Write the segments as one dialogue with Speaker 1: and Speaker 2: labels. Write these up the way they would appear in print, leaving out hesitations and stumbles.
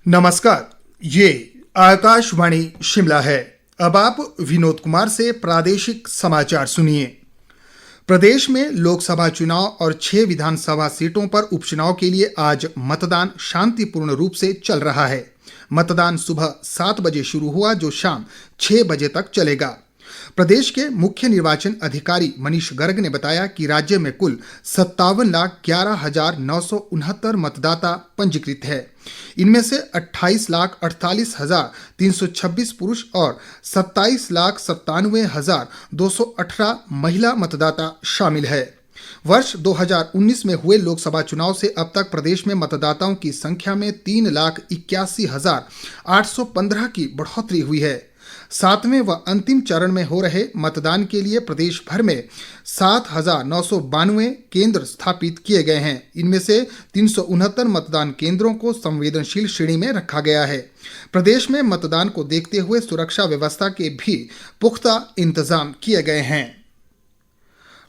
Speaker 1: नमस्कार, ये आकाशवाणी शिमला है। अब आप विनोद कुमार से प्रादेशिक समाचार सुनिए। प्रदेश में लोकसभा चुनाव और 6 विधानसभा सीटों पर उपचुनाव के लिए आज मतदान शांतिपूर्ण रूप से चल रहा है। मतदान सुबह 7 बजे शुरू हुआ, जो शाम 6 बजे तक चलेगा। प्रदेश के मुख्य निर्वाचन अधिकारी मनीष गर्ग ने बताया कि राज्य में कुल 57,11,969 मतदाता पंजीकृत है। इनमें से 28,48,326 पुरुष और 27,97,218 महिला मतदाता शामिल है। वर्ष 2019 में हुए लोकसभा चुनाव से अब तक प्रदेश में मतदाताओं की संख्या में 3,81,815 की बढ़ोतरी हुई है। 7वें व अंतिम चरण में हो रहे मतदान के लिए प्रदेश भर में 7,992 केंद्र स्थापित किए गए हैं। इनमें से 369 मतदान केंद्रों को संवेदनशील श्रेणी में रखा गया है। प्रदेश में मतदान को देखते हुए सुरक्षा व्यवस्था के भी पुख्ता इंतजाम किए गए हैं।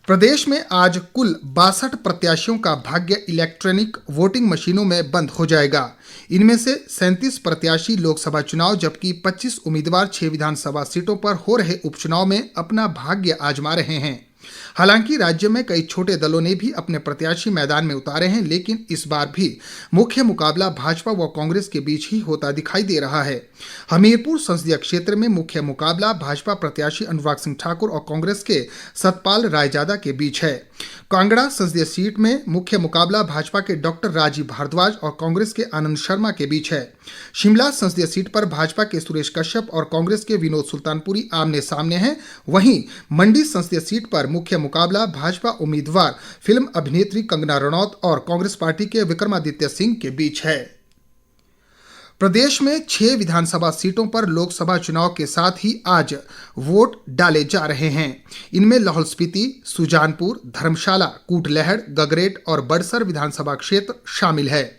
Speaker 1: प्रदेश में आज कुल 62 प्रत्याशियों का भाग्य इलेक्ट्रॉनिक वोटिंग मशीनों में बंद हो जाएगा। इनमें से 37 प्रत्याशी लोकसभा चुनाव जबकि 25 उम्मीदवार 6 विधानसभा सीटों पर हो रहे उपचुनाव में अपना भाग्य आजमा रहे हैं। हालांकि राज्य में कई छोटे दलों ने भी अपने प्रत्याशी मैदान में उतारे हैं, लेकिन इस बार भी मुख्य मुकाबला भाजपा व कांग्रेस के बीच ही होता दिखाई दे रहा है। हमीरपुर संसदीय क्षेत्र में मुख्य मुकाबला भाजपा प्रत्याशी अनुराग सिंह ठाकुर और कांग्रेस के सतपाल रायजादा के बीच है। कांगड़ा संसदीय सीट में मुख्य मुकाबला भाजपा के डॉक्टर राजीव भारद्वाज और कांग्रेस के आनंद शर्मा के बीच है। शिमला संसदीय सीट पर भाजपा के सुरेश कश्यप और कांग्रेस के विनोद सुल्तानपुरी आमने सामने हैं। वहीं मंडी संसदीय सीट पर मुख्य मुकाबला भाजपा उम्मीदवार फिल्म अभिनेत्री कंगना रनौत और कांग्रेस पार्टी के विक्रमादित्य सिंह के बीच है। प्रदेश में 6 विधानसभा सीटों पर लोकसभा चुनाव के साथ ही आज वोट डाले जा रहे हैं। इनमें लाहौल स्पीति, सुजानपुर, धर्मशाला, कुटलैहड़, गगरेट और बड़सर विधानसभा क्षेत्र शामिल है।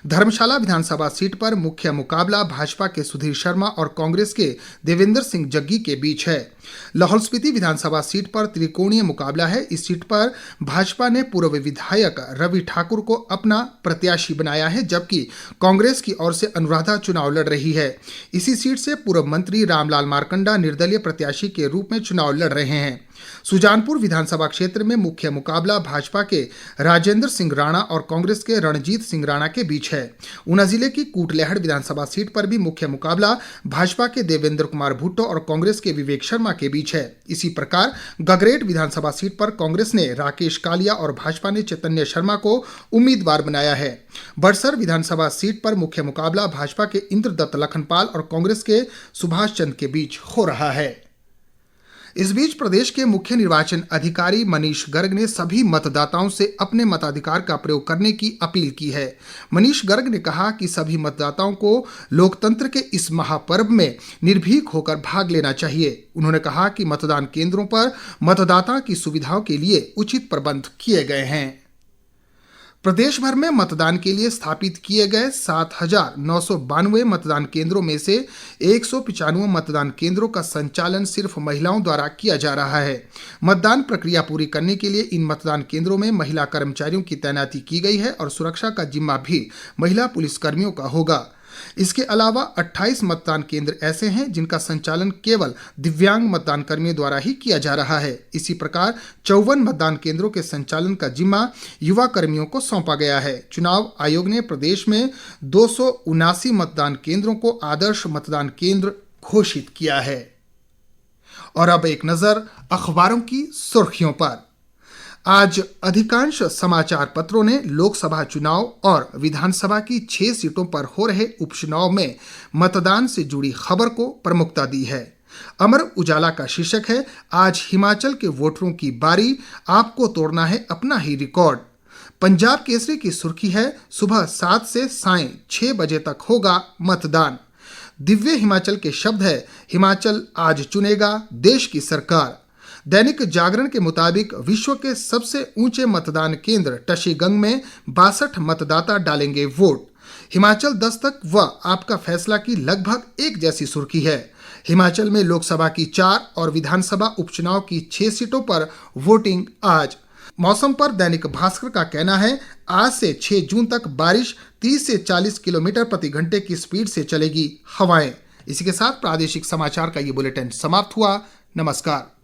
Speaker 1: धर्मशाला विधानसभा सीट पर मुख्य मुकाबला भाजपा के सुधीर शर्मा और कांग्रेस के देवेंद्र सिंह जग्गी के बीच है। लाहौल स्पीति विधानसभा सीट पर त्रिकोणीय मुकाबला है। इस सीट पर भाजपा ने पूर्व विधायक रवि ठाकुर को अपना प्रत्याशी बनाया है, जबकि कांग्रेस की ओर से अनुराधा चुनाव लड़ रही है। इसी सीट से पूर्व मंत्री रामलाल मारकंडा निर्दलीय प्रत्याशी के रूप में चुनाव लड़ रहे हैं। सुजानपुर विधानसभा क्षेत्र में मुख्य मुकाबला भाजपा के राजेंद्र सिंह राणा और कांग्रेस के रणजीत सिंह राणा के बीच है। ऊना जिले की कुटलैहड़ विधानसभा सीट पर भी मुख्य मुकाबला भाजपा के देवेंद्र कुमार भुट्टो और कांग्रेस के विवेक शर्मा के बीच है। इसी प्रकार गगरेट विधानसभा सीट पर कांग्रेस ने राकेश कालिया और भाजपा ने चैतन्य शर्मा को उम्मीदवार बनाया है। बड़सर विधानसभा सीट पर मुख्य मुकाबला भाजपा के इंद्रदत्त लखनपाल और कांग्रेस के सुभाष चंद के बीच हो रहा है। इस बीच प्रदेश के मुख्य निर्वाचन अधिकारी मनीष गर्ग ने सभी मतदाताओं से अपने मताधिकार का प्रयोग करने की अपील की है। मनीष गर्ग ने कहा कि सभी मतदाताओं को लोकतंत्र के इस महापर्व में निर्भीक होकर भाग लेना चाहिए। उन्होंने कहा कि मतदान केंद्रों पर मतदाता की सुविधाओं के लिए उचित प्रबंध किए गए हैं। प्रदेश भर में मतदान के लिए स्थापित किए गए 7,992 मतदान केंद्रों में से 195 मतदान केंद्रों का संचालन सिर्फ महिलाओं द्वारा किया जा रहा है। मतदान प्रक्रिया पूरी करने के लिए इन मतदान केंद्रों में महिला कर्मचारियों की तैनाती की गई है और सुरक्षा का जिम्मा भी महिला पुलिसकर्मियों का होगा। इसके अलावा 28 मतदान केंद्र ऐसे हैं जिनका संचालन केवल दिव्यांग मतदान कर्मियों द्वारा ही किया जा रहा है। इसी प्रकार 54 मतदान केंद्रों के संचालन का जिम्मा युवा कर्मियों को सौंपा गया है। चुनाव आयोग ने प्रदेश में 279 मतदान केंद्रों को आदर्श मतदान केंद्र घोषित किया है। और अब एक नजर अखबारों की सुर्खियों पर। आज अधिकांश समाचार पत्रों ने लोकसभा चुनाव और विधानसभा की 6 सीटों पर हो रहे उपचुनाव में मतदान से जुड़ी खबर को प्रमुखता दी है। अमर उजाला का शीर्षक है, आज हिमाचल के वोटरों की बारी, आपको तोड़ना है अपना ही रिकॉर्ड। पंजाब केसरी की सुर्खी है, सुबह 7 से सायं 6 बजे तक होगा मतदान। दिव्य हिमाचल के शब्द है, हिमाचल आज चुनेगा देश की सरकार। दैनिक जागरण के मुताबिक विश्व के सबसे ऊंचे मतदान केंद्र टशीगंग में 62 मतदाता डालेंगे वोट। हिमाचल दस्तक व आपका फैसला की लगभग एक जैसी सुर्खी है। हिमाचल में लोकसभा की 4 और विधानसभा उपचुनाव की 6 सीटों पर वोटिंग आज। मौसम पर दैनिक भास्कर का कहना है, आज से 6 जून तक बारिश, 30 से 40 किलोमीटर प्रति घंटे की स्पीड से चलेगी हवाएं। इसी के साथ प्रादेशिक समाचार का ये बुलेटिन समाप्त हुआ। नमस्कार।